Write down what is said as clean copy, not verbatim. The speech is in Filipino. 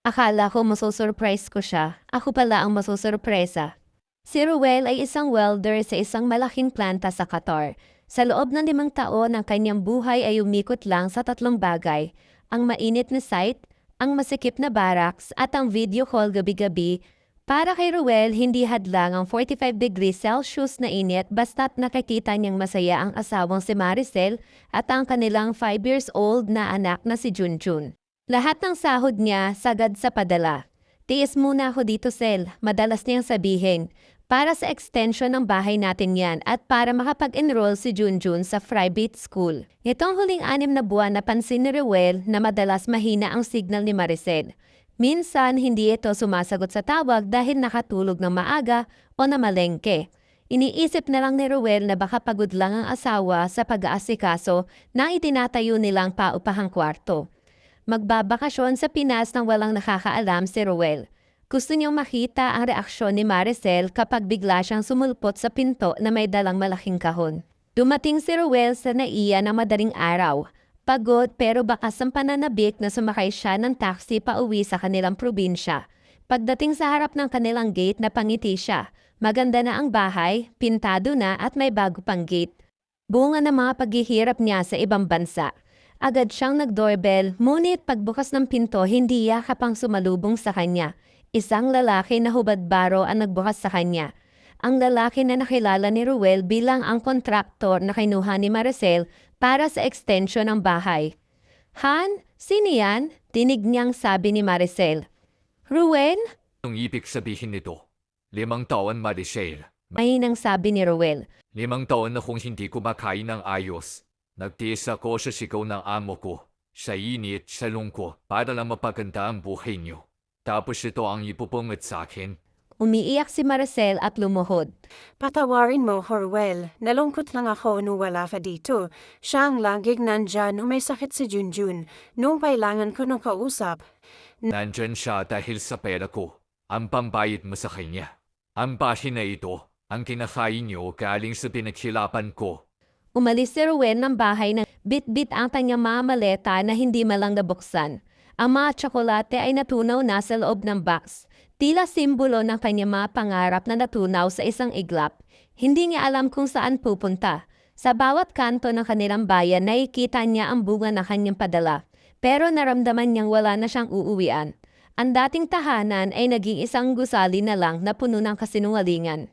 Akala ko masusurprise ko siya. Ako pala ang masusurpresa. Si Ruel ay isang welder sa isang malaking planta sa Qatar. Sa loob ng 5 taon, ang kanyang buhay ay umikot lang sa 3 bagay. Ang mainit na site, ang masikip na barracks at ang video call gabi-gabi. Para kay Ruel, hindi hadlang ang 45 degrees Celsius na init basta't nakikita niyang masaya ang asawang si Maricel at ang kanilang 5 years old na anak na si Junjun. Lahat ng sahod niya sagad sa padala. Tiis muna ako dito, Sel. Madalas niyang sabihin. Para sa extension ng bahay natin yan at para makapag-enroll si Junjun sa private school. Itong huling 6 na buwan napansin ni Ruel na madalas mahina ang signal ni Maricel. Minsan hindi ito sumasagot sa tawag dahil nakatulog ng maaga o namalengke. Iniisip na lang ni Ruel na baka pagod lang ang asawa sa pag-aasikaso na itinatayo nilang paupahang kwarto. Magbabakasyon sa Pinas nang walang nakakaalam si Ruel. Gusto niyong makita ang reaksyon ni Maricel kapag bigla siyang sumulpot sa pinto na may dalang malaking kahon. Dumating si Ruel sa Naiya ng madaling araw. Pagod pero bakas ang pananabik na sumakay siya ng taxi pauwi sa kanilang probinsya. Pagdating sa harap ng kanilang gate, napangiti siya. Maganda na ang bahay, pintado na at may bago pang gate. Bunga ng mga paghihirap niya sa ibang bansa. Agad siyang nag-doorbell, ngunit pagbukas ng pinto hindi yakap ang sumalubong sa kanya. Isang lalaki na hubad-baro ang nagbukas sa kanya. Ang lalaki na nakilala ni Ruel bilang ang kontraktor na kinuha ni Maricel para sa extension ng bahay. Han, sino yan? Tinig niyang sabi ni Maricel. Ruel? Anong ibig sabihin nito? 5 taon, Maricel. Mahinang sabi ni Ruel. 5 taon na kung hindi kumakain ng ayos. Nagtiis ako sa sigaw ng amo ko, sa init, sa lungko, para lang mapaganda ang buhay niyo. Tapos ito ang ipupungit sa akin. Umiiyak si Maricel at lumuhod. Patawarin mo, Ruel. Nalungkot lang ako nung wala ka dito. Siya ang laging nandyan nung may sakit si Junjun. Nung kailangan ko nung kausap. Nandyan siya dahil sa pera ko. Ang pambayad mo sa kanya. Ang bahay na ito, ang kinakain niyo galing sa pinaghilapan ko. Umalis si Ruel ng bahay na bit-bit ang kanyang mga maleta na hindi malang nabuksan. Ang mga tsokolate ay natunaw na sa loob ng box. Tila simbolo ng kanyang mga pangarap na natunaw sa isang iglap. Hindi niya alam kung saan pupunta. Sa bawat kanto ng kanilang bayan, nakikita niya ang bunga na kanyang padala. Pero naramdaman niyang wala na siyang uuwian. Ang dating tahanan ay naging isang gusali na lang na puno ng kasinungalingan.